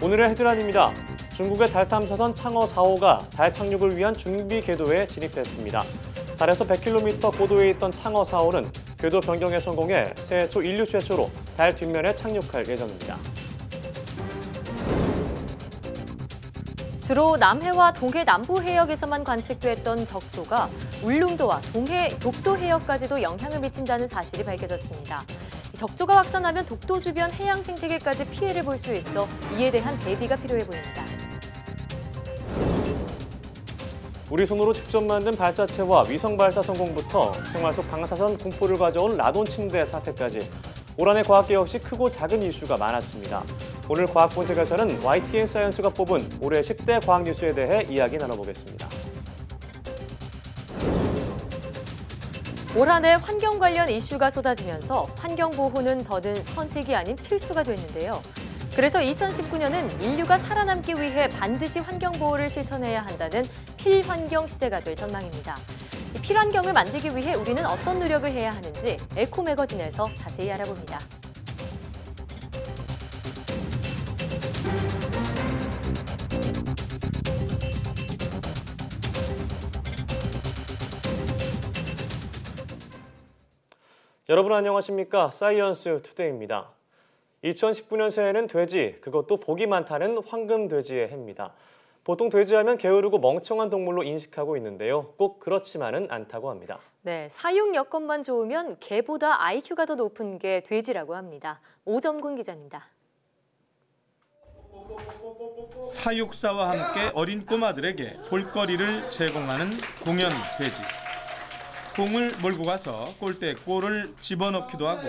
오늘의 헤드라인입니다. 중국의 달 탐사선 창어 4호가 달 착륙을 위한 준비 궤도에 진입했습니다. 달에서 100km 고도에 있던 창어 4호는 궤도 변경에 성공해 새해 초 인류 최초로 달 뒷면에 착륙할 예정입니다. 주로 남해와 동해 남부 해역에서만 관측됐던 적조가 울릉도와 동해 독도 해역까지도 영향을 미친다는 사실이 밝혀졌습니다. 적조가 확산하면 독도 주변 해양 생태계까지 피해를 볼 수 있어 이에 대한 대비가 필요해 보입니다. 우리 손으로 직접 만든 발사체와 위성 발사 성공부터 생활 속 방사선 공포를 가져온 라돈 침대 사태까지 올 한해 과학계 역시 크고 작은 이슈가 많았습니다. 오늘 과학본색에서는 YTN 사이언스가 뽑은 올해 10대 과학 뉴스에 대해 이야기 나눠보겠습니다. 올 한해 환경 관련 이슈가 쏟아지면서 환경보호는 더는 선택이 아닌 필수가 됐는데요. 그래서 2019년은 인류가 살아남기 위해 반드시 환경보호를 실천해야 한다는 필환경 시대가 될 전망입니다. 이 필환경을 만들기 위해 우리는 어떤 노력을 해야 하는지 에코 매거진에서 자세히 알아봅니다. 여러분 안녕하십니까? 사이언스 투데이입니다. 2019년 새해는 돼지, 그것도 복이 많다는 황금돼지의 해입니다. 보통 돼지하면 게으르고 멍청한 동물로 인식하고 있는데요. 꼭 그렇지만은 않다고 합니다. 네, 사육 여건만 좋으면 개보다 IQ가 더 높은 게 돼지라고 합니다. 오점군 기자입니다. 사육사와 함께 어린 꼬마들에게 볼거리를 제공하는 공연 돼지. 공을 몰고 가서 골대에 골을 집어넣기도 하고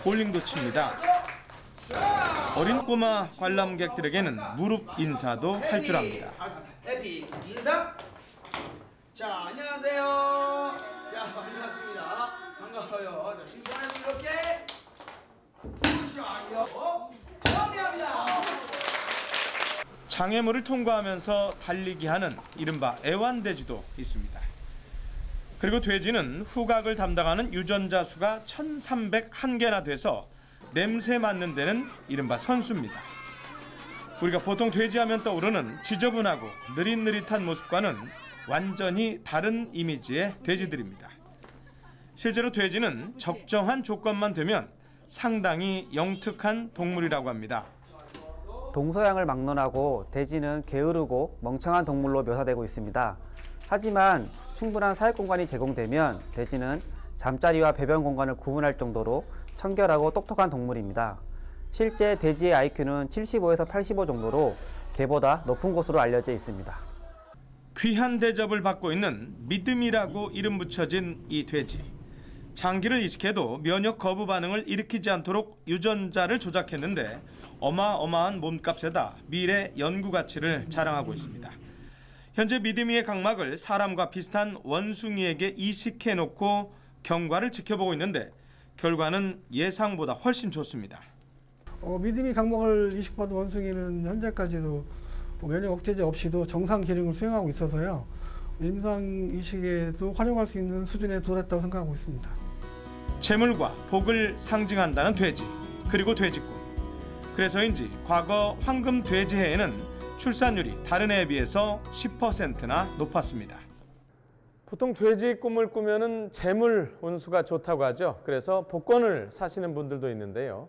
볼링도 칩니다. 어린 꼬마 관람객들에게는 무릎 인사도 할 줄 압니다. 해피 인사. 자, 안녕하세요. 야, 반갑습니다. 반가워요. 자, 신기하게 이렇게 정리합니다. 장애물을 통과하면서 달리기 하는 이른바 애완돼지도 있습니다. 그리고 돼지는 후각을 담당하는 유전자 수가 1301개나 돼서 냄새 맡는 데는 이른바 선수입니다. 우리가 보통 돼지하면 떠오르는 지저분하고 느릿느릿한 모습과는 완전히 다른 이미지의 돼지들입니다. 실제로 돼지는 적정한 조건만 되면 상당히 영특한 동물이라고 합니다. 동서양을 막론하고 돼지는 게으르고 멍청한 동물로 묘사되고 있습니다. 하지만 충분한 사육 공간이 제공되면 돼지는 잠자리와 배변 공간을 구분할 정도로 청결하고 똑똑한 동물입니다. 실제 돼지의 IQ는 75에서 85 정도로 개보다 높은 것으로 알려져 있습니다. 귀한 대접을 받고 있는 믿음이라고 이름 붙여진 이 돼지. 장기를 이식해도 면역 거부 반응을 일으키지 않도록 유전자를 조작했는데 어마어마한 몸값에다 미래 연구 가치를 자랑하고 있습니다. 현재 믿음이의 각막을 사람과 비슷한 원숭이에게 이식해놓고 경과를 지켜보고 있는데 결과는 예상보다 훨씬 좋습니다. 믿음이 각막을 이식받은 원숭이는 현재까지도 면역 억제제 없이도 정상 기능을 수행하고 있어서요. 임상 이식에도 활용할 수 있는 수준에 도달했다고 생각하고 있습니다. 재물과 복을 상징한다는 돼지, 그리고 돼지꿈. 그래서인지 과거 황금 돼지해에는 출산율이 다른 해에 비해서 10%나 높았습니다. 보통 돼지 꿈을 꾸면은 재물 운수가 좋다고 하죠. 그래서 복권을 사시는 분들도 있는데요.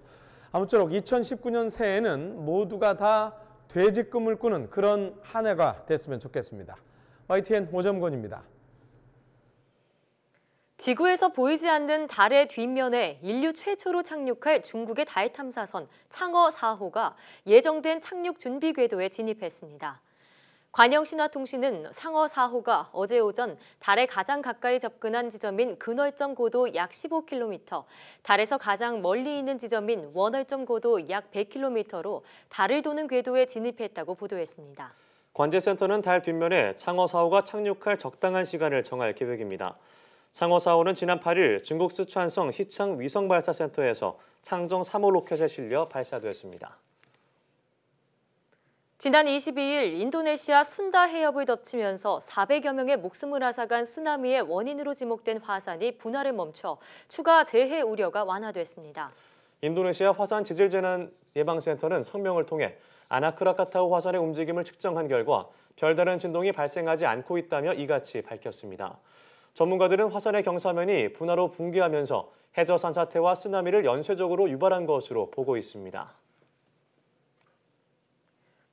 아무쪼록 2019년 새해에는 모두가 다 돼지 꿈을 꾸는 그런 한 해가 됐으면 좋겠습니다. YTN 오점권입니다. 지구에서 보이지 않는 달의 뒷면에 인류 최초로 착륙할 중국의 달 탐사선 창어 4호가 예정된 착륙 준비 궤도에 진입했습니다. 관영신화통신은 창어 4호가 어제 오전 달에 가장 가까이 접근한 지점인 근월점 고도 약 15km, 달에서 가장 멀리 있는 지점인 원월점 고도 약 100km로 달을 도는 궤도에 진입했다고 보도했습니다. 관제센터는 달 뒷면에 창어 4호가 착륙할 적당한 시간을 정할 계획입니다. 창어 4호는 지난 8일 중국 쓰촨성 시창 위성발사센터에서 창정 3호 로켓에 실려 발사됐습니다. 지난 22일 인도네시아 순다 해협을 덮치면서 400여 명의 목숨을 앗아간 쓰나미의 원인으로 지목된 화산이 분화를 멈춰 추가 재해 우려가 완화됐습니다. 인도네시아 화산 지질 재난 예방센터는 성명을 통해 아나크라카타우 화산의 움직임을 측정한 결과 별다른 진동이 발생하지 않고 있다며 이같이 밝혔습니다. 전문가들은 화산의 경사면이 분화로 붕괴하면서 해저 산사태와 쓰나미를 연쇄적으로 유발한 것으로 보고 있습니다.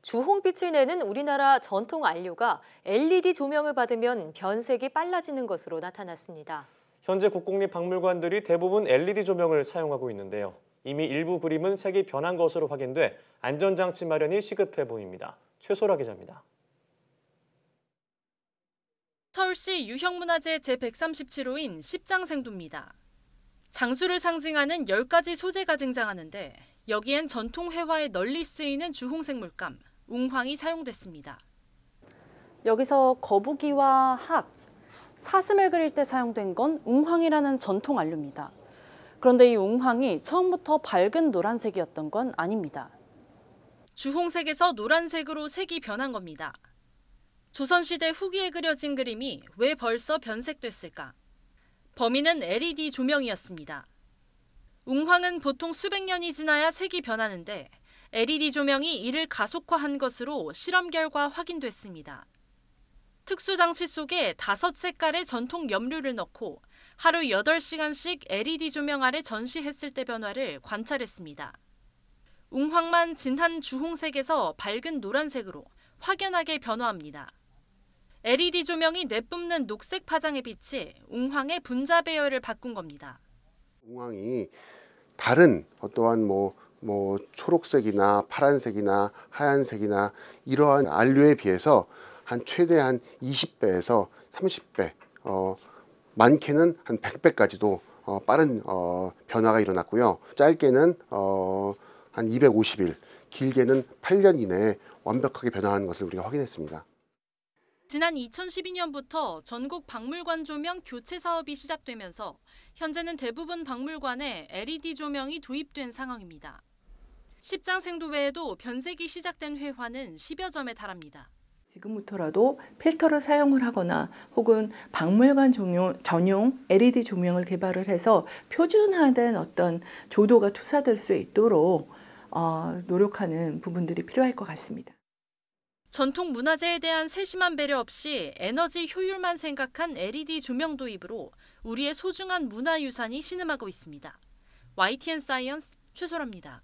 주홍빛을 내는 우리나라 전통 안료가 LED 조명을 받으면 변색이 빨라지는 것으로 나타났습니다. 현재 국공립박물관들이 대부분 LED 조명을 사용하고 있는데요. 이미 일부 그림은 색이 변한 것으로 확인돼 안전장치 마련이 시급해 보입니다. 최소라 기자입니다. 서울시 유형문화재 제137호인 십장생도입니다. 장수를 상징하는 10가지 소재가 등장하는데 여기엔 전통 회화에 널리 쓰이는 주홍색 물감, 웅황이 사용됐습니다. 여기서 거북이와 학, 사슴을 그릴 때 사용된 건 웅황이라는 전통 안료입니다. 그런데 이 웅황이 처음부터 밝은 노란색이었던 건 아닙니다. 주홍색에서 노란색으로 색이 변한 겁니다. 조선시대 후기에 그려진 그림이 왜 벌써 변색됐을까? 범인은 LED 조명이었습니다. 웅황은 보통 수백 년이 지나야 색이 변하는데 LED 조명이 이를 가속화한 것으로 실험 결과 확인됐습니다. 특수 장치 속에 5색깔의 전통 염료를 넣고 하루 8시간씩 LED 조명 아래 전시했을 때 변화를 관찰했습니다. 웅황만 진한 주홍색에서 밝은 노란색으로 확연하게 변화합니다. LED 조명이 내뿜는 녹색 파장의 빛이 웅황의 분자 배열을 바꾼 겁니다. 웅황이 다른 어떠한 초록색이나 파란색이나 하얀색이나 이러한 안료에 비해서 최대한 20배에서 30배, 많게는 한 100배까지도 빠른 변화가 일어났고요. 짧게는 한 250일, 길게는 8년 이내에 완벽하게 변화한 것을 우리가 확인했습니다. 지난 2012년부터 전국 박물관 조명 교체 사업이 시작되면서 현재는 대부분 박물관에 LED 조명이 도입된 상황입니다. 십장생도 외에도 변색이 시작된 회화는 10여 점에 달합니다. 지금부터라도 필터를 사용을 하거나 혹은 박물관 전용 LED 조명을 개발을 해서 표준화된 어떤 조도가 투사될 수 있도록 노력하는 부분들이 필요할 것 같습니다. 전통 문화재에 대한 세심한 배려 없이 에너지 효율만 생각한 LED 조명 도입으로 우리의 소중한 문화유산이 신음하고 있습니다. YTN 사이언스 최소라입니다.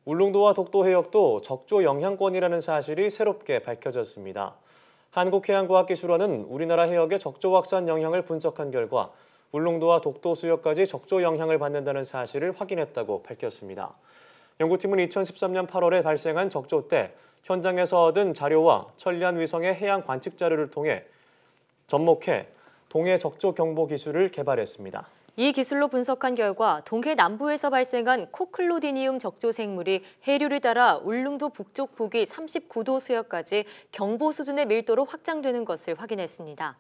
울릉도와 독도 해역도 적조 영향권이라는 사실이 새롭게 밝혀졌습니다. 한국해양과학기술원은 우리나라 해역의 적조 확산 영향을 분석한 결과 울릉도와 독도 수역까지 적조 영향을 받는다는 사실을 확인했다고 밝혔습니다. 연구팀은 2013년 8월에 발생한 적조 때 현장에서 얻은 자료와 천리안 위성의 해양 관측 자료를 통해 접목해 동해 적조 경보 기술을 개발했습니다. 이 기술로 분석한 결과 동해 남부에서 발생한 코클로디니움 적조 생물이 해류를 따라 울릉도 북쪽 북위 39도 수역까지 경보 수준의 밀도로 확장되는 것을 확인했습니다.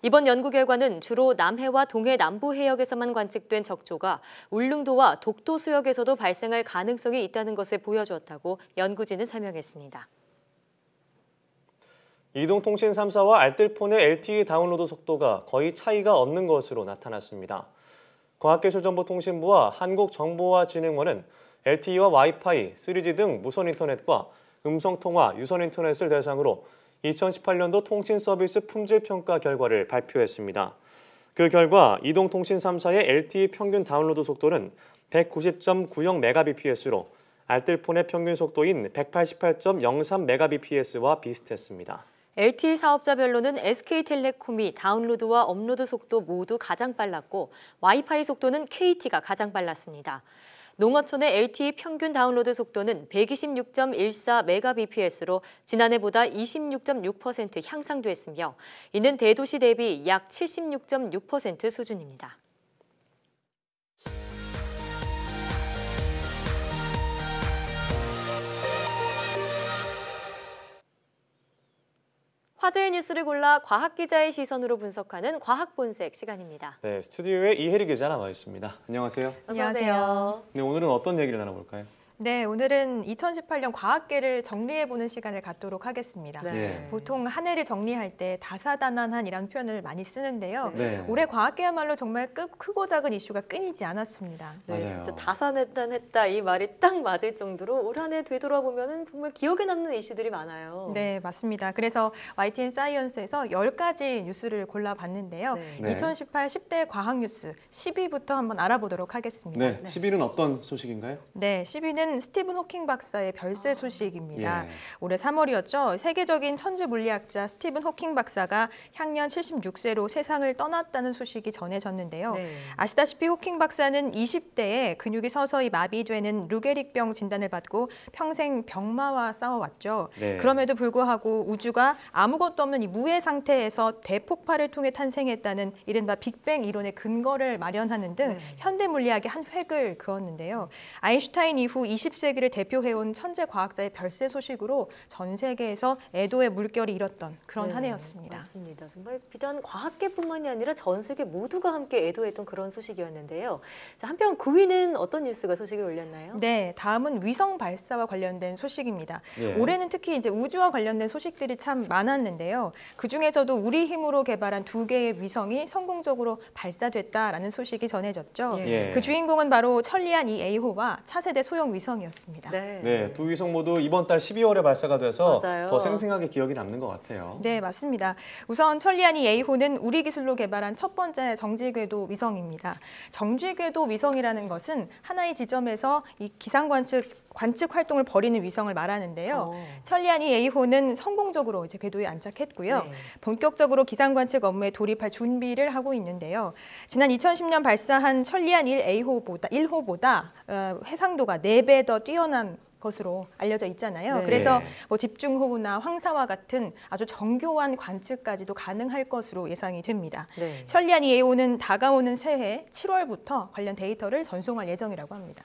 이번 연구 결과는 주로 남해와 동해 남부 해역에서만 관측된 적조가 울릉도와 독도 수역에서도 발생할 가능성이 있다는 것을 보여주었다고 연구진은 설명했습니다. 이동통신 3사와 알뜰폰의 LTE 다운로드 속도가 거의 차이가 없는 것으로 나타났습니다. 과학기술정보통신부와 한국정보화진흥원은 LTE와 와이파이, 3G 등 무선 인터넷과 음성통화, 유선 인터넷을 대상으로 2018년도 통신 서비스 품질 평가 결과를 발표했습니다. 그 결과 이동통신 3사의 LTE 평균 다운로드 속도는 190.90Mbps로 알뜰폰의 평균 속도인 188.03Mbps와 비슷했습니다. LTE 사업자별로는 SK텔레콤이 다운로드와 업로드 속도 모두 가장 빨랐고 와이파이 속도는 KT가 가장 빨랐습니다. 농어촌의 LTE 평균 다운로드 속도는 126.14Mbps로 지난해보다 26.6% 향상됐으며 이는 대도시 대비 약 76.6% 수준입니다. 화제의 뉴스를 골라 과학 기자의 시선으로 분석하는 과학 본색 시간입니다. 네, 스튜디오에 이혜리 기자 나와 있습니다. 안녕하세요. 안녕하세요. 네, 오늘은 어떤 얘기를 나눠볼까요? 네, 오늘은 2018년 과학계를 정리해보는 시간을 갖도록 하겠습니다. 네. 보통 한 해를 정리할 때 다사다난한이라는 표현을 많이 쓰는데요. 네. 올해 과학계야말로 정말 크고 작은 이슈가 끊이지 않았습니다. 네, 맞아요. 진짜 다사다난했다 이 말이 딱 맞을 정도로 올 한 해 되돌아보면 정말 기억에 남는 이슈들이 많아요. 네, 맞습니다. 그래서 YTN 사이언스에서 10가지 뉴스를 골라봤는데요. 네. 2018 10대 과학 뉴스 10위부터 한번 알아보도록 하겠습니다. 네, 10위는 어떤 소식인가요? 네, 10위는 스티븐 호킹 박사의 별세 소식입니다. 예. 올해 3월이었죠. 세계적인 천재 물리학자 스티븐 호킹 박사가 향년 76세로 세상을 떠났다는 소식이 전해졌는데요. 네. 아시다시피 호킹 박사는 20대에 근육이 서서히 마비되는 루게릭병 진단을 받고 평생 병마와 싸워왔죠. 네. 그럼에도 불구하고 우주가 아무것도 없는 이 무의 상태에서 대폭발을 통해 탄생했다는 이른바 빅뱅 이론의 근거를 마련하는 등 현대 물리학의 한 획을 그었는데요. 아인슈타인 이후 20세기를 대표해온 천재 과학자의 별세 소식으로 전 세계에서 애도의 물결이 일었던 그런 한 해였습니다. 맞습니다. 정말 비단 과학계뿐만이 아니라 전 세계 모두가 함께 애도했던 그런 소식이었는데요. 자, 한편 9위는 어떤 뉴스가 소식을 올렸나요? 네, 다음은 위성 발사와 관련된 소식입니다. 예. 올해는 특히 이제 우주와 관련된 소식들이 참 많았는데요. 그 중에서도 우리 힘으로 개발한 2개의 위성이 성공적으로 발사됐다라는 소식이 전해졌죠. 예. 그 주인공은 바로 천리안 EA호와 차세대 소형 위성이었습니다. 네, 두 위성 모두 이번 달 12월에 발사가 돼서 맞아요. 더 생생하게 기억이 남는 것 같아요. 네, 맞습니다. 우선 천리안 EA호는 우리 기술로 개발한 첫 번째 정지궤도 위성입니다. 정지궤도 위성이라는 것은 하나의 지점에서 이 기상 관측 활동을 벌이는 위성을 말하는데요. 천리안 EA호는 성공적으로 이제 궤도에 안착했고요. 본격적으로 기상 관측 업무에 돌입할 준비를 하고 있는데요. 지난 2010년 발사한 천리안 1호보다 해상도가 4배 더 뛰어난 것으로 알려져 있잖아요. 네. 그래서 뭐 집중호우나 황사와 같은 아주 정교한 관측까지도 가능할 것으로 예상이 됩니다. 네. 천리안 EA호는 다가오는 새해 7월부터 관련 데이터를 전송할 예정이라고 합니다.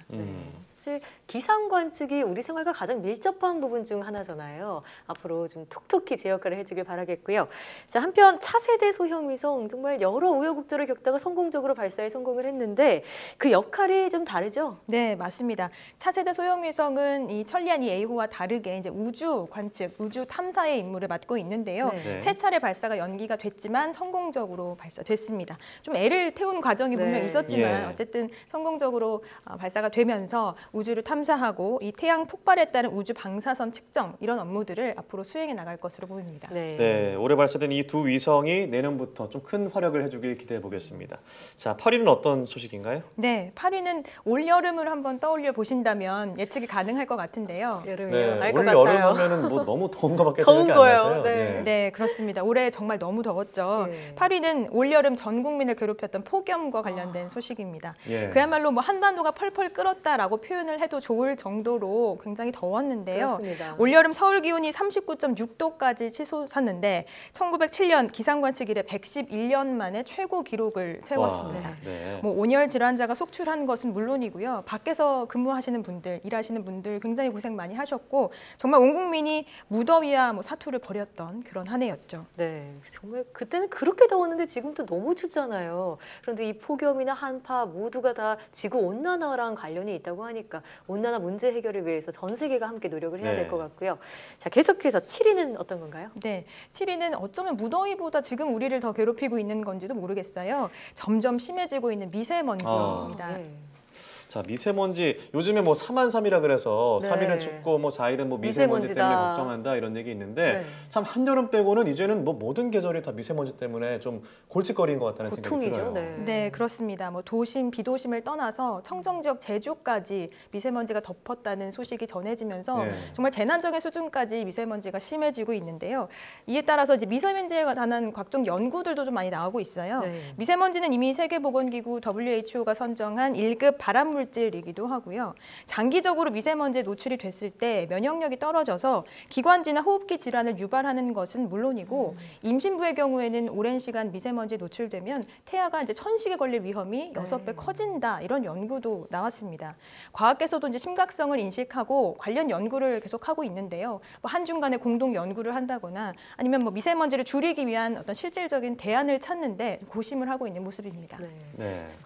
사실 기상 관측이 우리 생활과 가장 밀접한 부분 중 하나잖아요. 앞으로 좀 톡톡히 제 역할을 해주길 바라겠고요. 자, 한편 차세대 소형 위성 정말 여러 우여곡절을 겪다가 성공적으로 발사에 성공을 했는데 그 역할이 좀 다르죠? 네, 맞습니다. 차세대 소형 위성은 이 천리안 EA호와 다르게 이제 우주 관측, 우주 탐사의 임무를 맡고 있는데요. 네. 세 차례 발사가 연기가 됐지만 성공적으로 발사됐습니다. 좀 애를 태운 과정이 분명 네. 있었지만 예. 어쨌든 성공적으로 발사가 되면서 우주를 탐사하고 이 태양 폭발에 따른 우주 방사선 측정 이런 업무들을 앞으로 수행해 나갈 것으로 보입니다. 네, 올해 발사된 이 두 위성이 내년부터 좀 큰 활약을 해주길 기대해 보겠습니다. 자, 8위는 어떤 소식인가요? 네, 8위는 올 여름을 한번 떠올려 보신다면 예측이 가능할 것 같은데요. 여름이요. 알 것 올 같아요. 여름하면은 뭐 너무 더운 거밖에 더운 생각이 거예요. 안 나서요. 네. 네, 그렇습니다. 올해 정말 너무 더웠죠. 8위는 올여름 전 국민을 괴롭혔던 폭염과 관련된 소식입니다. 예. 그야말로 뭐 한반도가 펄펄 끓었다라고 표현을 해도 좋을 정도로 굉장히 더웠는데요. 그렇습니다. 올여름 서울 기온이 39.6도까지 치솟았는데 1907년 기상관측 이래 111년 만에 최고 기록을 세웠습니다. 와, 네. 뭐 온열 질환자가 속출한 것은 물론이고요. 밖에서 근무하시는 분들, 일하시는 분들 굉장히 고생 많이 하셨고 정말 온 국민이 무더위와 뭐 사투를 벌였던 그런 한 해였죠. 네, 정말 그때는 그렇게 더웠는데 지금도 너무 춥잖아요. 그런데 이 폭염이나 한파 모두가 다 지구 온난화랑 관련이 있다고 하니까 온난화 문제 해결을 위해서 전 세계가 함께 노력을 해야 될 것 같고요. 자, 계속해서 7위는 어떤 건가요? 네, 7위는 어쩌면 무더위보다 지금 우리를 더 괴롭히고 있는 건지도 모르겠어요. 점점 심해지고 있는 미세먼지입니다. 자, 미세먼지 요즘에 뭐 3만3이라 그래서 네. 3일은 춥고 뭐 4일은 뭐 미세먼지 미세먼지다. 때문에 걱정한다 이런 얘기 있는데 네. 참 한여름 빼고는 이제는 뭐 모든 계절이 다 미세먼지 때문에 좀 골칫거리인 것 같다는 생각이 들어요. 네, 그렇습니다. 뭐 도심, 비도심을 떠나서 청정 지역 제주까지 미세먼지가 덮었다는 소식이 전해지면서 네. 정말 재난적인 수준까지 미세먼지가 심해지고 있는데요. 이에 따라서 이제 미세먼지에 관한 각종 연구들도 좀 많이 나오고 있어요. 미세먼지는 이미 세계보건기구 WHO가 선정한 1급 발암 물질이기도 하고요. 장기적으로 미세먼지에 노출이 됐을 때 면역력이 떨어져서 기관지나 호흡기 질환을 유발하는 것은 물론이고 임신부의 경우에는 오랜 시간 미세먼지에 노출되면 태아가 이제 천식에 걸릴 위험이 6배 커진다 이런 연구도 나왔습니다. 과학계에서도 이제 심각성을 인식하고 관련 연구를 계속하고 있는데요. 뭐 한중간에 공동 연구를 한다거나 아니면 뭐 미세먼지를 줄이기 위한 어떤 실질적인 대안을 찾는데 고심을 하고 있는 모습입니다.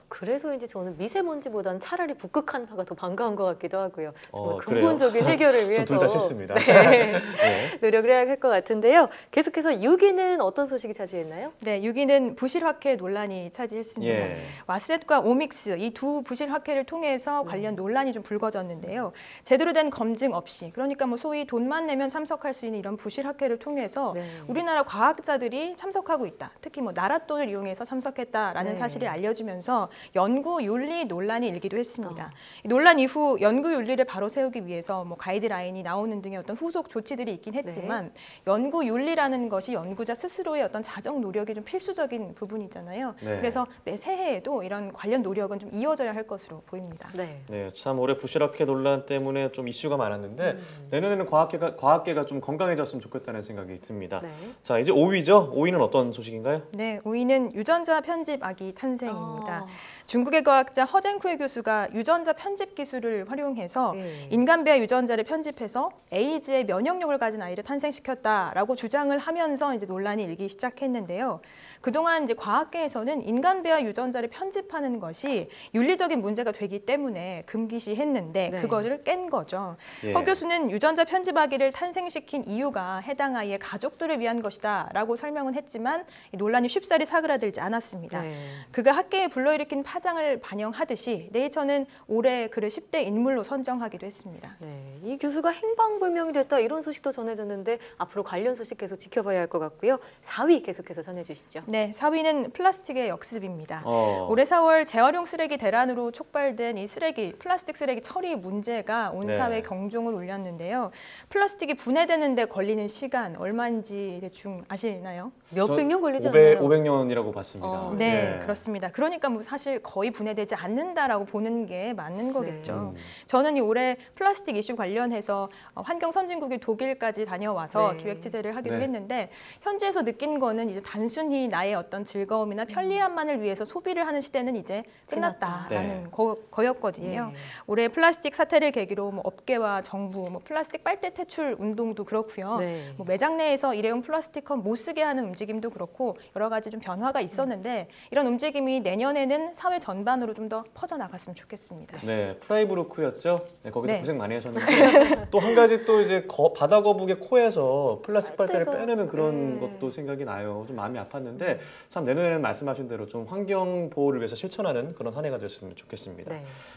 그래서 이제 저는 미세먼지보다는 차라리 차라리 북극 한파가 더 반가운 것 같기도 하고요. 그래요? 근본적인 해결을 위해서 둘 다 싫습니다. 네. 네. 노력을 해야 할 것 같은데요. 계속해서 6위는 어떤 소식이 차지했나요? 네, 6위는 부실화폐 논란이 차지했습니다. 예. 왓셋과 오믹스 이 두 부실화폐를 통해서 관련 논란이 좀 불거졌는데요. 제대로 된 검증 없이, 그러니까 뭐 소위 돈만 내면 참석할 수 있는 이런 부실화폐를 통해서 우리나라 과학자들이 참석하고 있다. 특히 뭐 나라 돈을 이용해서 참석했다라는 사실이 알려지면서 연구 윤리 논란이 일기도 했습니다. 이 논란 이후 연구 윤리를 바로 세우기 위해서 뭐 가이드라인이 나오는 등의 어떤 후속 조치들이 있긴 했지만 연구 윤리라는 것이 연구자 스스로의 어떤 자정 노력이 좀 필수적인 부분이잖아요. 그래서 새해에도 이런 관련 노력은 좀 이어져야 할 것으로 보입니다. 네, 참 올해 부실화폐 논란 때문에 좀 이슈가 많았는데 내년에는 과학계가 좀 건강해졌으면 좋겠다는 생각이 듭니다. 자, 이제 5위죠. 5위는 어떤 소식인가요? 네, 5위는 유전자 편집아기 탄생입니다. 중국의 과학자 허쟁쿠이 교수가 유전자 편집 기술을 활용해서 인간배아 유전자를 편집해서 에이즈의 면역력을 가진 아이를 탄생시켰다라고 주장을 하면서 이제 논란이 일기 시작했는데요. 그동안 이제 과학계에서는 인간배아 유전자를 편집하는 것이 윤리적인 문제가 되기 때문에 금기시했는데 그거를 깬 거죠. 허 교수는 유전자 편집아기를 탄생시킨 이유가 해당 아이의 가족들을 위한 것이다라고 설명은 했지만 이 논란이 쉽사리 사그라들지 않았습니다. 그가 학계에 불러일으킨 파장을 반영하듯이 네이처는 올해 그를 10대 인물로 선정하기도 했습니다. 이 교수가 행방불명이 됐다 이런 소식도 전해졌는데 앞으로 관련 소식 계속 지켜봐야 할 것 같고요. 4위 계속해서 전해주시죠. 네, 4위는 플라스틱의 역습입니다. 올해 4월 재활용 쓰레기 대란으로 촉발된 이 플라스틱 쓰레기 처리 문제가 온 사회에 경종을 울렸는데요. 플라스틱이 분해되는데 걸리는 시간 얼마인지 대충 아시나요? 몇백 년 걸리지 않나요? 500년이라고 봤습니다. 네, 그렇습니다. 그러니까 뭐 사실 거의 분해되지 않는다라고 보는 게 맞는 거겠죠. 저는 이 올해 플라스틱 이슈 관련해서 환경 선진국의 독일까지 다녀와서 기획 취재를 하기도 했는데 현지에서 느낀 거는 이제 단순히 나의 어떤 즐거움이나 편리함만을 위해서 소비를 하는 시대는 이제 끝났다라는 거였거든요. 올해 플라스틱 사태를 계기로 뭐 업계와 정부, 뭐 플라스틱 빨대 퇴출 운동도 그렇고요. 뭐 매장 내에서 일회용 플라스틱컵 못 쓰게 하는 움직임도 그렇고 여러 가지 좀 변화가 있었는데 이런 움직임이 내년에는 사회 전반으로 좀 더 퍼져나갔으면 좋겠습니다. 네, 프라이부르크였죠. 네, 거기서 고생 많이 하셨는데 또 한 가지 또 이제 바다 거북의 코에서 플라스틱 빨대를 빼내는 그런 것도 생각이 나요. 좀 마음이 아팠는데 참 내년에는 말씀하신 대로 좀 환경 보호를 위해서 실천하는 그런 한 해가 됐으면 좋겠습니다.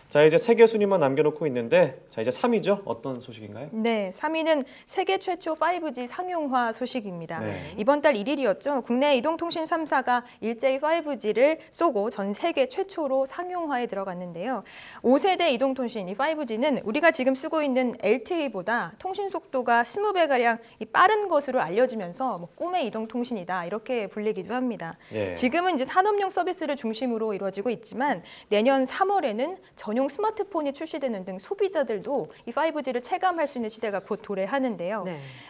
자, 이제 세계 순위만 남겨놓고 있는데 자, 이제 3위죠. 어떤 소식인가요? 네, 3위는 세계 최초 5G 상용화 소식입니다. 이번 달 1일이었죠. 국내 이동통신 3사가 일제히 5G를 쏘고 전 세계 최초로 상용화에 들어갔는데요. 5세대 이동통신 이 5G는 우리가 지금 쓰고 있는 LTE보다 통신 속도가 20배가량 빠른 것으로 알려지면서 뭐 꿈의 이동통신이다 이렇게 불리기도 합니다. 지금은 이제 산업용 서비스를 중심으로 이루어지고 있지만 내년 3월에는 전용 스마트폰이 출시되는 등 소비자들도 이 5G를 체감할 수 있는 시대가 곧 도래하는데요.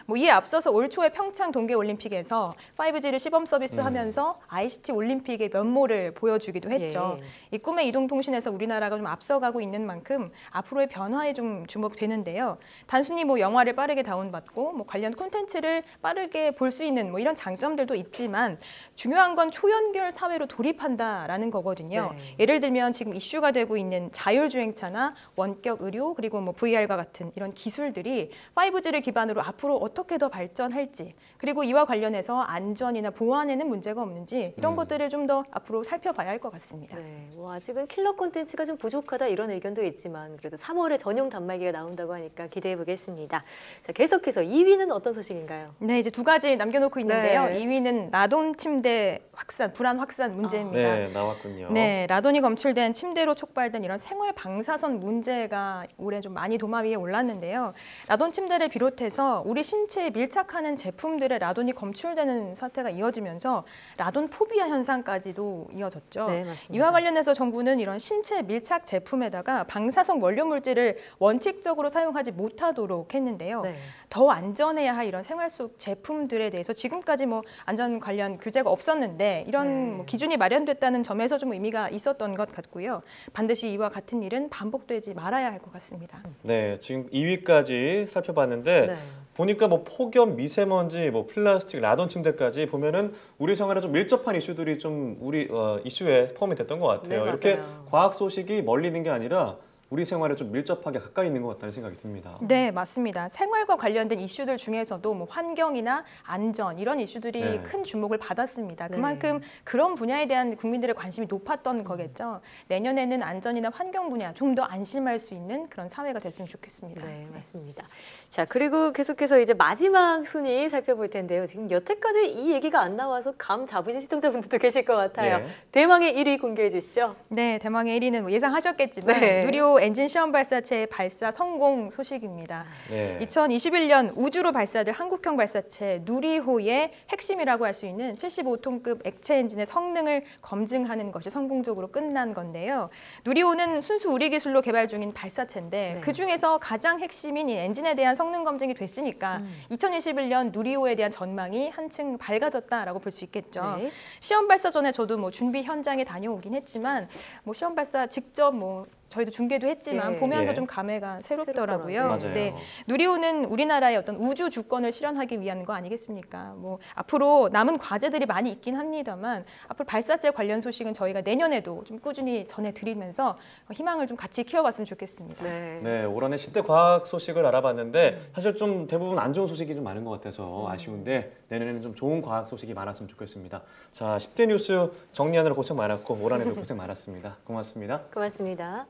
뭐 이에 앞서서 올 초에 평창 동계올림픽에서 5G를 시범 서비스하면서 ICT 올림픽의 면모를 보여주기도 했죠. 이 꿈의 이동통신에서 우리나라가 좀 앞서가고 있는 만큼 앞으로의 변화에 좀 주목되는데요. 단순히 뭐 영화를 빠르게 다운받고 뭐 관련 콘텐츠를 빠르게 볼 수 있는 뭐 이런 장점들도 있지만 중요한 건 초연결 사회로 돌입한다라는 거거든요. 예를 들면 지금 이슈가 되고 있는 자율주행차나 원격 의료 그리고 뭐 VR과 같은 이런 기술들이 5G를 기반으로 앞으로 어떻게 더 발전할지 그리고 이와 관련해서 안전이나 보안에는 문제가 없는지 이런 것들을 좀 더 앞으로 살펴봐야 할 것 같습니다. 뭐 아직은 킬러 콘텐츠가 좀 부족하다 이런 의견도 있지만 그래도 3월에 전용 단말기가 나온다고 하니까 기대해 보겠습니다. 자, 계속해서 2위는 어떤 소식인가요? 네, 이제 두 가지 남겨놓고 있는데요. 2위는 라돈 침대 확산, 불안 확산 문제입니다. 네, 나왔군요. 네, 라돈이 검출된 침대로 촉발된 이런 생활 방사선 문제가 올해 좀 많이 도마 위에 올랐는데요. 라돈 침대를 비롯해서 우리 신체에 밀착하는 제품들의 라돈이 검출되는 사태가 이어지면서 라돈 포비아 현상까지도 이어졌죠. 이와 관련해서 정부는 이런 신체 밀착 제품에다가 방사성 원료 물질을 원칙적으로 사용하지 못하도록 했는데요. 더 안전해야 할 이런 생활 속 제품들에 대해서 지금까지 뭐 안전 관련 규제가 없었는데 네, 이런 뭐 기준이 마련됐다는 점에서 좀 의미가 있었던 것 같고요. 반드시 이와 같은 일은 반복되지 말아야 할 것 같습니다. 네, 지금 2위까지 살펴봤는데 네. 보니까 뭐 폭염, 미세먼지, 뭐 플라스틱, 라돈 침대까지 보면은 우리 생활에 좀 밀접한 이슈들이 좀 우리 이슈에 포함이 됐던 것 같아요. 네, 이렇게 맞아요. 과학 소식이 멀리 있는 게 아니라 우리 생활에 좀 밀접하게 가까이 있는 것 같다는 생각이 듭니다. 네, 맞습니다. 생활과 관련된 이슈들 중에서도 뭐 환경이나 안전 이런 이슈들이 네. 큰 주목을 받았습니다. 네. 그만큼 그런 분야에 대한 국민들의 관심이 높았던 거겠죠. 내년에는 안전이나 환경 분야 좀 더 안심할 수 있는 그런 사회가 됐으면 좋겠습니다. 네, 맞습니다. 자, 그리고 계속해서 이제 마지막 순위 살펴볼 텐데요. 지금 여태까지 이 얘기가 안 나와서 감 잡으신 시청자분들도 계실 것 같아요. 네. 대망의 1위 공개해 주시죠. 네, 대망의 1위는 뭐 예상하셨겠지만 네. 누리호 엔진 시험 발사체 발사 성공 소식입니다. 네. 2021년 우주로 발사될 한국형 발사체 누리호의 핵심이라고 할 수 있는 75톤급 액체 엔진의 성능을 검증하는 것이 성공적으로 끝난 건데요. 누리호는 순수 우리 기술로 개발 중인 발사체인데 네. 그중에서 가장 핵심인 이 엔진에 대한 성능 검증이 됐으니까 2021년 누리호에 대한 전망이 한층 밝아졌다라고 볼 수 있겠죠. 네. 시험 발사 전에 저도 뭐 준비 현장에 다녀오긴 했지만 뭐 시험 발사 직접 뭐 저희도 중계도 했지만 예. 보면서 예. 좀 감회가 새롭더라고요. 맞아요. 네, 누리호는 우리나라의 어떤 우주 주권을 실현하기 위한 거 아니겠습니까? 뭐 앞으로 남은 과제들이 많이 있긴 합니다만 앞으로 발사체 관련 소식은 저희가 내년에도 좀 꾸준히 전해드리면서 희망을 좀 같이 키워봤으면 좋겠습니다. 네. 네, 올 한해 10대 과학 소식을 알아봤는데 사실 좀 대부분 안 좋은 소식이 좀 많은 것 같아서 아쉬운데 내년에는 좀 좋은 과학 소식이 많았으면 좋겠습니다. 자, 10대 뉴스 정리하느라 고생 많았고 올 한해도 고생 많았습니다. 고맙습니다. 고맙습니다.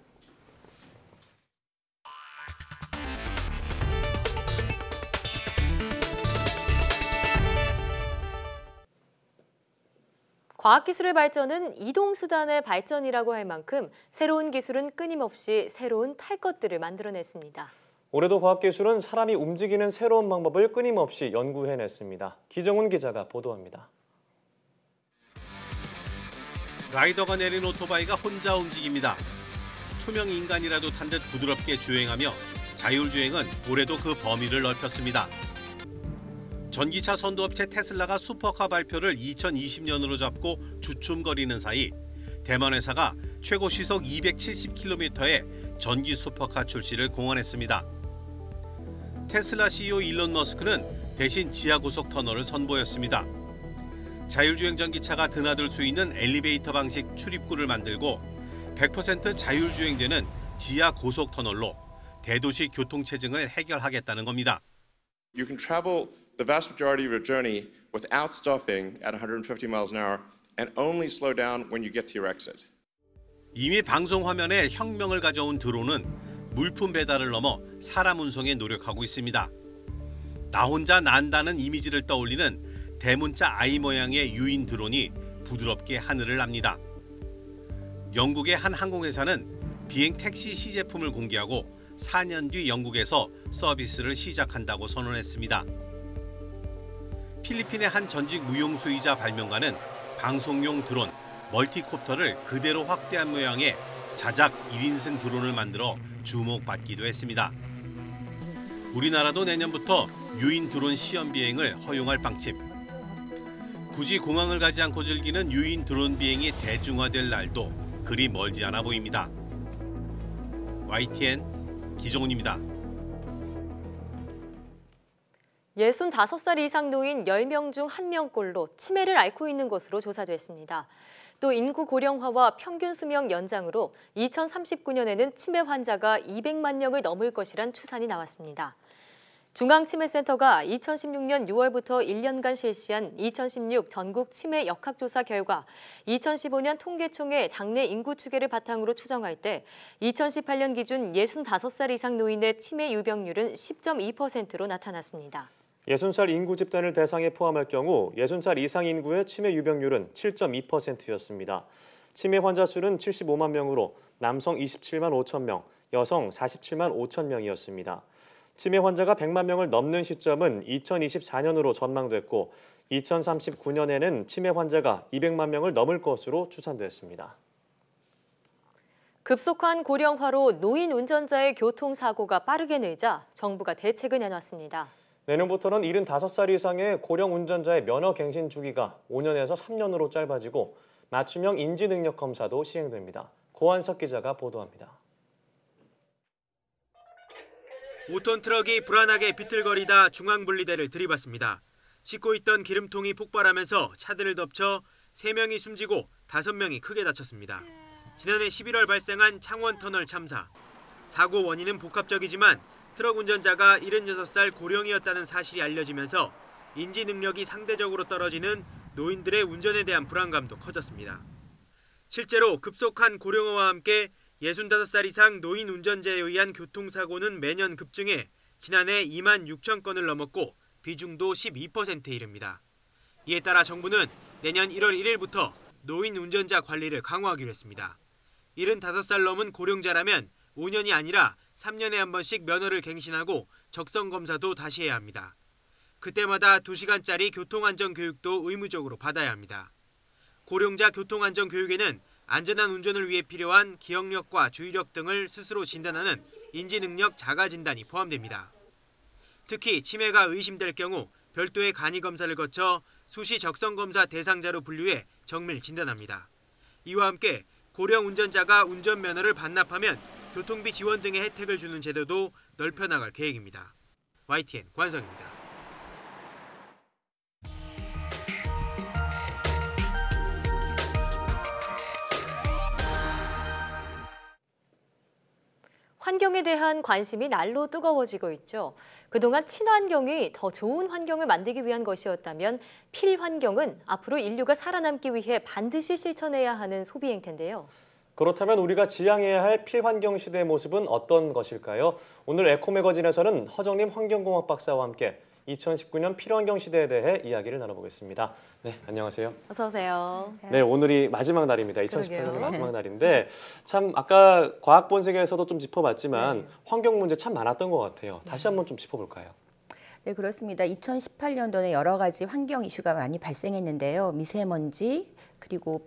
과학기술의 발전은 이동수단의 발전이라고 할 만큼 새로운 기술은 끊임없이 새로운 탈 것들을 만들어냈습니다. 올해도 과학기술은 사람이 움직이는 새로운 방법을 끊임없이 연구해냈습니다. 기정훈 기자가 보도합니다. 라이더가 내린 오토바이가 혼자 움직입니다. 투명 인간이라도 탄 듯 부드럽게 주행하며 자율주행은 올해도 그 범위를 넓혔습니다. 전기차 선도업체 테슬라가 슈퍼카 발표를 2020년으로 잡고 주춤거리는 사이 대만 회사가 최고 시속 270km의 전기 슈퍼카 출시를 공언했습니다. 테슬라 CEO 일론 머스크는 대신 지하고속 터널을 선보였습니다. 자율주행 전기차가 드나들 수 있는 엘리베이터 방식 출입구를 만들고 100% 자율주행되는 지하 고속 터널로 대도시 교통체증을 해결하겠다는 겁니다. You can travel the vast majority of your journey without stopping at 150 miles an hour and only slow down when you get to your exit. 이미 방송 화면에 혁명을 가져온 드론은 물품 배달을 넘어 사람 운송에 노력하고 있습니다. 나 혼자 난다는 이미지를 떠올리는 대문자 I 모양의 유인 드론이 부드럽게 하늘을 납니다. 영국의 한 항공회사는 비행 택시 시제품을 공개하고 4년 뒤 영국에서 서비스를 시작한다고 선언했습니다. 필리핀의 한 전직 무용수이자 발명가는 방송용 드론 멀티콥터를 그대로 확대한 모양의 자작 1인승 드론을 만들어 주목받기도 했습니다. 우리나라도 내년부터 유인 드론 시험 비행을 허용할 방침. 굳이 공항을 가지 않고 즐기는 유인 드론 비행이 대중화될 날도 그리 멀지 않아 보입니다. YTN 기정훈입니다. 65살 이상 노인 10명 중 1명꼴로 치매를 앓고 있는 것으로 조사됐습니다. 또 인구 고령화와 평균 수명 연장으로 2039년에는 치매 환자가 200만 명을 넘을 것이란 추산이 나왔습니다. 중앙치매센터가 2016년 6월부터 1년간 실시한 2016 전국 치매 역학조사 결과 2015년 통계청의 장래 인구 추계를 바탕으로 추정할 때 2018년 기준 65살 이상 노인의 치매 유병률은 10.2%로 나타났습니다. 60살 인구 집단을 대상에 포함할 경우 60살 이상 인구의 치매 유병률은 7.2%였습니다. 치매 환자 수는 75만 명으로 남성 27만 5천 명, 여성 47만 5천 명이었습니다. 치매 환자가 100만 명을 넘는 시점은 2024년으로 전망됐고 2039년에는 치매 환자가 200만 명을 넘을 것으로 추산됐습니다. 급속한 고령화로 노인 운전자의 교통사고가 빠르게 늘자 정부가 대책을 내놨습니다. 내년부터는 75살 이상의 고령 운전자의 면허 갱신 주기가 5년에서 3년으로 짧아지고 맞춤형 인지능력 검사도 시행됩니다. 고한석 기자가 보도합니다. 5톤 트럭이 불안하게 비틀거리다 중앙분리대를 들이받습니다. 싣고 있던 기름통이 폭발하면서 차들을 덮쳐 3명이 숨지고 5명이 크게 다쳤습니다. 지난해 11월 발생한 창원터널 참사. 사고 원인은 복합적이지만 트럭 운전자가 76살 고령이었다는 사실이 알려지면서 인지 능력이 상대적으로 떨어지는 노인들의 운전에 대한 불안감도 커졌습니다. 실제로 급속한 고령화와 함께 65살 이상 노인 운전자에 의한 교통사고는 매년 급증해 지난해 2만 6천 건을 넘었고 비중도 12%에 이릅니다. 이에 따라 정부는 내년 1월 1일부터 노인 운전자 관리를 강화하기로 했습니다. 75살 넘은 고령자라면 5년이 아니라 3년에 한 번씩 면허를 갱신하고 적성검사도 다시 해야 합니다. 그때마다 2시간짜리 교통안전교육도 의무적으로 받아야 합니다. 고령자 교통안전교육에는 안전한 운전을 위해 필요한 기억력과 주의력 등을 스스로 진단하는 인지능력 자가진단이 포함됩니다. 특히 치매가 의심될 경우 별도의 간이검사를 거쳐 수시 적성검사 대상자로 분류해 정밀 진단합니다. 이와 함께 고령 운전자가 운전면허를 반납하면 교통비 지원 등의 혜택을 주는 제도도 넓혀나갈 계획입니다. YTN 관성입니다. 환경에 대한 관심이 날로 뜨거워지고 있죠. 그동안 친환경이 더 좋은 환경을 만들기 위한 것이었다면 필환경은 앞으로 인류가 살아남기 위해 반드시 실천해야 하는 소비 행태인데요. 그렇다면 우리가 지향해야 할 필환경 시대의 모습은 어떤 것일까요? 오늘 에코매거진에서는 허정림 환경공학 박사와 함께 2019년 필환경 시대에 대해 이야기를 나눠보겠습니다. 네, 안녕하세요. 어서 오세요. 네, 오늘이 마지막 날입니다. 2018년 그러게요. 마지막 날인데 참 아까 과학 본색에서도 좀 짚어봤지만 환경 문제 참 많았던 것 같아요. 다시 한번 좀 짚어볼까요? 네, 그렇습니다. 2018년도에 여러 가지 환경 이슈가 많이 발생했는데요. 미세먼지, 그리고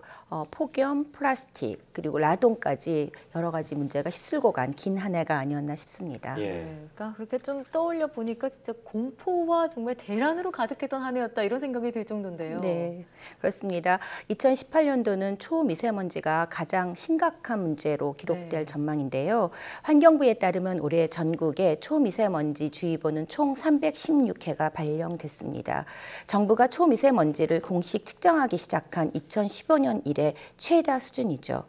폭염, 플라스틱, 그리고 라돈까지 여러 가지 문제가 휩쓸고 간 긴 한 해가 아니었나 싶습니다. 그러니까 그렇게 좀 떠올려 보니까 진짜 공포와 정말 대란으로 가득했던 한 해였다 이런 생각이 들 정도인데요. 네, 그렇습니다. 2018년도는 초미세먼지가 가장 심각한 문제로 기록될 전망인데요. 환경부에 따르면 올해 전국에 초미세먼지 주의보는 총 316회가 발령됐습니다. 정부가 초미세먼지를 공식 측정하기 시작한 2015년 이래 최다 수준이죠.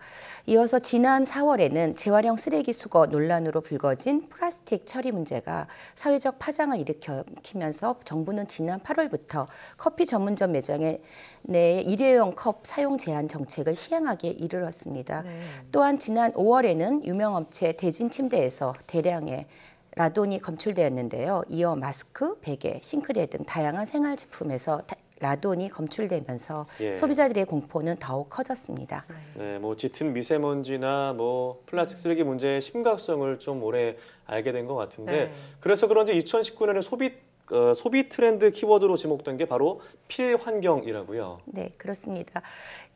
이어서 지난 4월에는 재활용 쓰레기 수거 논란으로 불거진 플라스틱 처리 문제가 사회적 파장을 일으키면서 정부는 지난 8월부터 커피 전문점 매장에 내 일회용 컵 사용 제한 정책을 시행하기에 이르렀습니다. 또한 지난 5월에는 유명업체 대진침대에서 대량의 라돈이 검출되었는데요. 이어 마스크, 베개, 싱크대 등 다양한 생활제품에서 라돈이 검출되면서 소비자들의 공포는 더욱 커졌습니다. 네, 뭐 짙은 미세먼지나 뭐 플라스틱 쓰레기 문제의 심각성을 좀 오래 알게 된 것 같은데 그래서 그런지 2019년에 소비 트렌드 키워드로 지목된 게 바로 필환경이라고요. 네, 그렇습니다.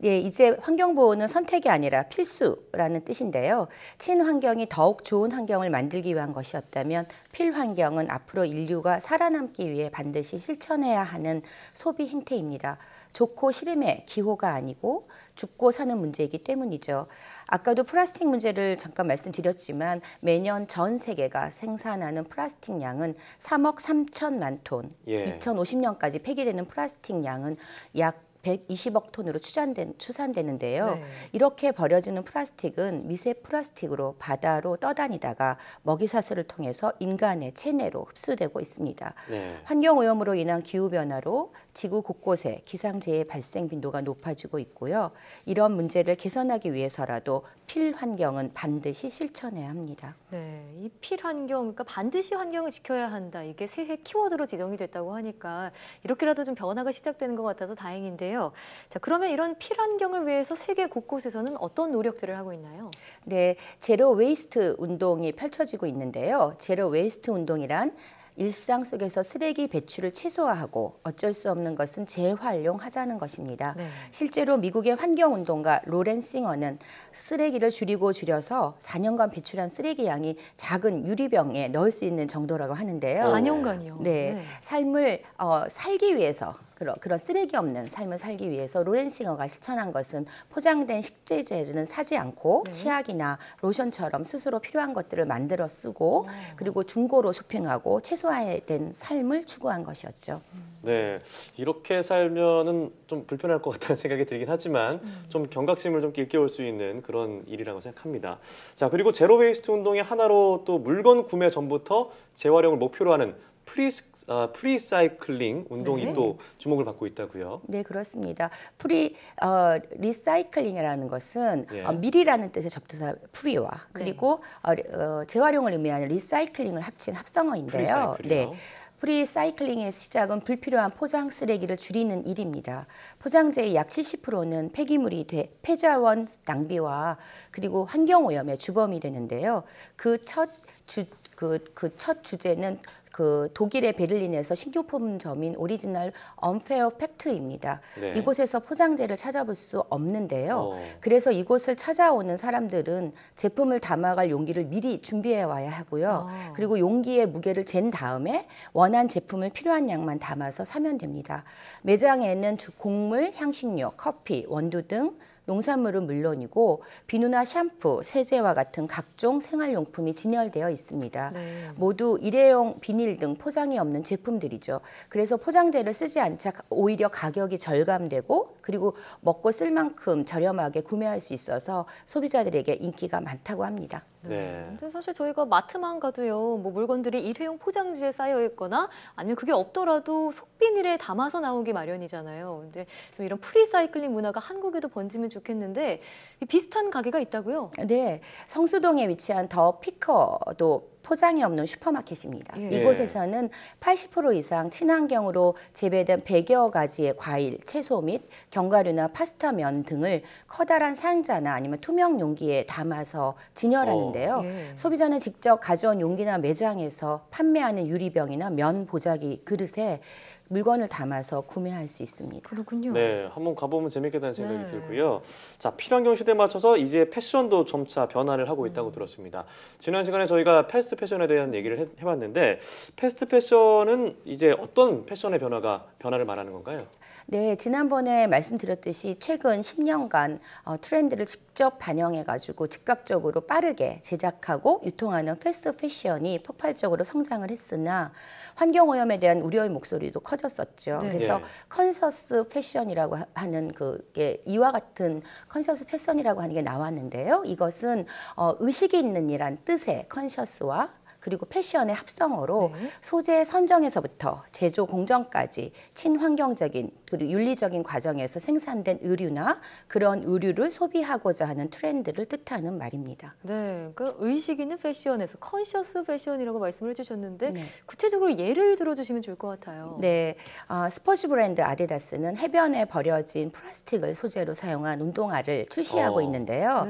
예, 이제 환경보호는 선택이 아니라 필수라는 뜻인데요. 친환경이 더욱 좋은 환경을 만들기 위한 것이었다면 필환경은 앞으로 인류가 살아남기 위해 반드시 실천해야 하는 소비 행태입니다. 좋고 싫음의 기호가 아니고 죽고 사는 문제이기 때문이죠. 아까도 플라스틱 문제를 잠깐 말씀드렸지만 매년 전 세계가 생산하는 플라스틱 양은 3억 3천만 톤, 2050년까지 폐기되는 플라스틱 양은 약 120억 톤으로 추산되는데요. 이렇게 버려지는 플라스틱은 미세 플라스틱으로 바다로 떠다니다가 먹이사슬을 통해서 인간의 체내로 흡수되고 있습니다. 환경오염으로 인한 기후변화로 지구 곳곳에 기상재해 발생 빈도가 높아지고 있고요. 이런 문제를 개선하기 위해서라도 필환경은 반드시 실천해야 합니다. 네, 이 필환경, 그러니까 반드시 환경을 지켜야 한다. 이게 새해 키워드로 지정이 됐다고 하니까 이렇게라도 좀 변화가 시작되는 것 같아서 다행인데요. 자, 그러면 이런 필환경을 위해서 세계 곳곳에서는 어떤 노력들을 하고 있나요? 네, 제로 웨이스트 운동이 펼쳐지고 있는데요. 제로 웨이스트 운동이란 일상 속에서 쓰레기 배출을 최소화하고 어쩔 수 없는 것은 재활용하자는 것입니다. 네. 실제로 미국의 환경운동가 로렌 싱어는 쓰레기를 줄여서 4년간 배출한 쓰레기 양이 작은 유리병에 넣을 수 있는 정도라고 하는데요. 4년간이요? 네, 네. 삶을 살기 위해서 그런 쓰레기 없는 삶을 살기 위해서 로렌 싱어가 실천한 것은 포장된 식재재는 사지 않고 치약이나 로션처럼 스스로 필요한 것들을 만들어 쓰고 그리고 중고로 쇼핑하고 최소화된 삶을 추구한 것이었죠. 네, 이렇게 살면은 좀 불편할 것 같다는 생각이 들긴 하지만 좀 경각심을 좀 일깨울 수 있는 그런 일이라고 생각합니다. 자, 그리고 제로 웨이스트 운동의 하나로 또 물건 구매 전부터 재활용을 목표로 하는 프리사이클링 운동이 네. 또 주목을 받고 있다고요. 네, 그렇습니다. 리사이클링이라는 것은 예. 밀이라는 뜻의 접두사 프리와 그리고 재활용을 의미하는 리사이클링을 합친 합성어인데요. 프리사이클이요? 프리사이클링의 시작은 불필요한 포장 쓰레기를 줄이는 일입니다. 포장재의 약 70%는 폐기물이 돼 폐자원 낭비와 그리고 환경오염의 주범이 되는데요. 그 첫 주제는 독일의 베를린에서 식료품점인 오리지널 언페어 팩트입니다. 네. 이곳에서 포장재를 찾아볼 수 없는데요. 그래서 이곳을 찾아오는 사람들은 제품을 담아갈 용기를 미리 준비해 와야 하고요. 그리고 용기의 무게를 잰 다음에 원한 제품을 필요한 양만 담아서 사면 됩니다. 매장에는 곡물, 향신료, 커피, 원두 등 농산물은 물론이고 비누나 샴푸, 세제와 같은 각종 생활용품이 진열되어 있습니다. 모두 일회용 비닐 등 포장이 없는 제품들이죠. 그래서 포장재를 쓰지 않자 오히려 가격이 절감되고 그리고 먹고 쓸 만큼 저렴하게 구매할 수 있어서 소비자들에게 인기가 많다고 합니다. 네. 근데 사실 저희가 마트만 가도요, 뭐 물건들이 일회용 포장지에 쌓여 있거나 아니면 그게 없더라도 속비닐에 담아서 나오기 마련이잖아요. 근데 좀 이런 프리사이클링 문화가 한국에도 번지면 좋겠는데 비슷한 가게가 있다고요? 네, 성수동에 위치한 더 피커도 포장이 없는 슈퍼마켓입니다. 예. 이곳에서는 80% 이상 친환경으로 재배된 100여 가지의 과일, 채소 및 견과류나 파스타 면 등을 커다란 상자나 아니면 투명 용기에 담아서 진열하는데요. 소비자는 직접 가져온 용기나 매장에서 판매하는 유리병이나 면 보자기 그릇에 물건을 담아서 구매할 수 있습니다. 그렇군요. 네, 한번 가보면 재밌겠다는 생각이 들고요. 자, 필환경 시대에 맞춰서 이제 패션도 점차 변화를 하고 있다고 들었습니다. 지난 시간에 저희가 패스트 패션에 대한 얘기를 해봤는데 패스트 패션은 이제 어떤 패션의 변화를 말하는 건가요? 네, 지난번에 말씀드렸듯이 최근 10년간 트렌드를 직접 반영해가지고 즉각적으로 빠르게 제작하고 유통하는 패스트 패션이 폭발적으로 성장을 했으나 환경오염에 대한 우려의 목소리도 커졌었죠. 네. 그래서 컨셔스 패션이라고 하는 그게 이와 같은 컨셔스 패션이라고 하는 게 나왔는데요. 이것은 의식이 있는 이란 뜻의 컨셔스와 그리고 패션의 합성어로 소재 선정에서부터 제조 공정까지 친환경적인 그리고 윤리적인 과정에서 생산된 의류나 그런 의류를 소비하고자 하는 트렌드를 뜻하는 말입니다. 네, 그 의식 있는 패션에서 컨셔스 패션이라고 말씀을 해주셨는데 구체적으로 예를 들어주시면 좋을 것 같아요. 네, 스포츠 브랜드 아디다스는 해변에 버려진 플라스틱을 소재로 사용한 운동화를 출시하고 있는데요.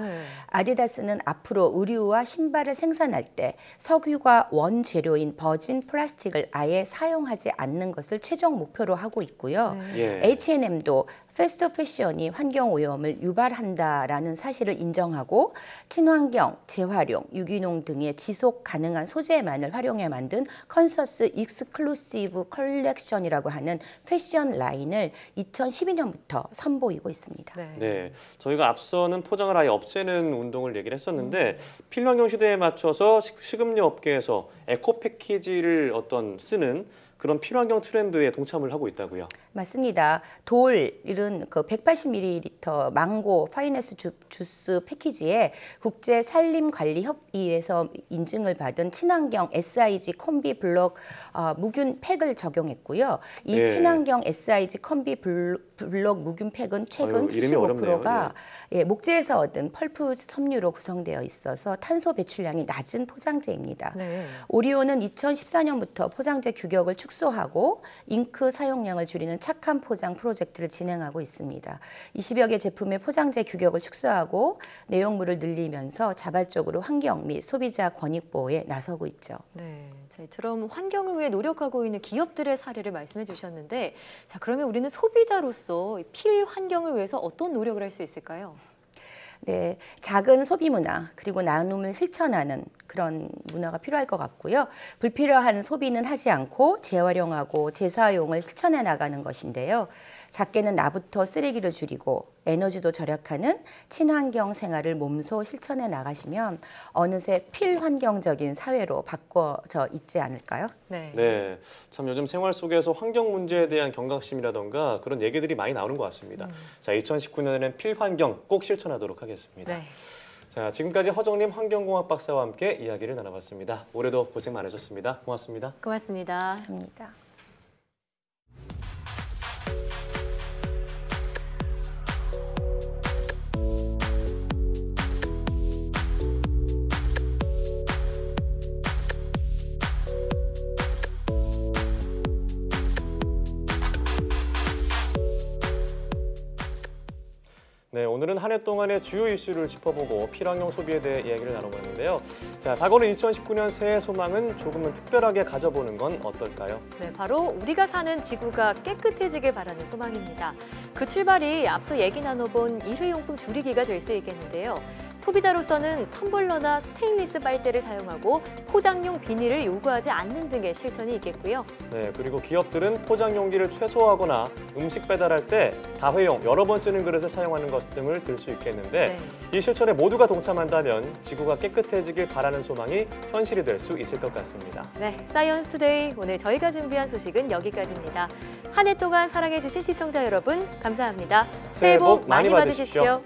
아디다스는 앞으로 의류와 신발을 생산할 때 석유가 원재료인 버진 플라스틱을 아예 사용하지 않는 것을 최종 목표로 하고 있고요. H&M도 패스트 패션이 환경 오염을 유발한다라는 사실을 인정하고 친환경, 재활용, 유기농 등의 지속 가능한 소재만을 활용해 만든 컨셔스 익스클루시브 컬렉션이라고 하는 패션 라인을 2012년부터 선보이고 있습니다. 네, 저희가 앞서는 포장을 아예 없애는 운동을 얘기를 했었는데 필환경 시대에 맞춰서 식음료 업계에서 에코 패키지를 쓰는 그런 필환경 트렌드에 동참을 하고 있다고요? 맞습니다. 돌은 그 180ml 망고 파이너스 주스 패키지에 국제 산림 관리 협의회에서 인증을 받은 친환경 SIG 콤비 블록 무균 팩을 적용했고요. 이 친환경 SIG 콤비 블록 무균 팩은 최근 75%가 목재에서 얻은 펄프 섬유로 구성되어 있어서 탄소 배출량이 낮은 포장재입니다. 오리온은 2014년부터 포장재 규격을 축소하고 잉크 사용량을 줄이는 착한 포장 프로젝트를 진행하고 있습니다. 20여 개 제품의 포장재 규격을 축소하고 내용물을 늘리면서 자발적으로 환경 및 소비자 권익 보호에 나서고 있죠. 네. 자, 이처럼 환경을 위해 노력하고 있는 기업들의 사례를 말씀해 주셨는데, 자, 그러면 우리는 소비자로서 필환경을 위해서 어떤 노력을 할 수 있을까요? 네, 작은 소비 문화 그리고 나눔을 실천하는 그런 문화가 필요할 것 같고요. 불필요한 소비는 하지 않고 재활용하고 재사용을 실천해 나가는 것인데요. 작게는 나부터 쓰레기를 줄이고 에너지도 절약하는 친환경 생활을 몸소 실천해 나가시면 어느새 필환경적인 사회로 바꿔져 있지 않을까요? 네, 참 요즘 생활 속에서 환경 문제에 대한 경각심이라던가 그런 얘기들이 많이 나오는 것 같습니다. 자, 2019년에는 필환경 꼭 실천하도록 하겠습니다. 네. 자, 지금까지 허정림 환경공학 박사와 함께 이야기를 나눠봤습니다. 올해도 고생 많으셨습니다. 고맙습니다. 고맙습니다. 감사합니다. 네, 오늘은 한 해 동안의 주요 이슈를 짚어보고 필환경 소비에 대해 이야기를 나눠봤는데요. 자, 다가오는 2019년 새해 소망은 조금은 특별하게 가져보는 건 어떨까요? 네, 바로 우리가 사는 지구가 깨끗해지길 바라는 소망입니다. 그 출발이 앞서 얘기 나눠본 일회용품 줄이기가 될 수 있겠는데요. 소비자로서는 텀블러나 스테인리스 빨대를 사용하고 포장용 비닐을 요구하지 않는 등의 실천이 있겠고요. 네, 그리고 기업들은 포장 용기를 최소화하거나 음식 배달할 때 다회용, 여러 번 쓰는 그릇을 사용하는 것 등을 들 수 있겠는데 이 실천에 모두가 동참한다면 지구가 깨끗해지길 바라는 소망이 현실이 될 수 있을 것 같습니다. 네, 사이언스 투데이 오늘 저희가 준비한 소식은 여기까지입니다. 한 해 동안 사랑해주신 시청자 여러분 감사합니다. 새해 복 많이 받으십시오.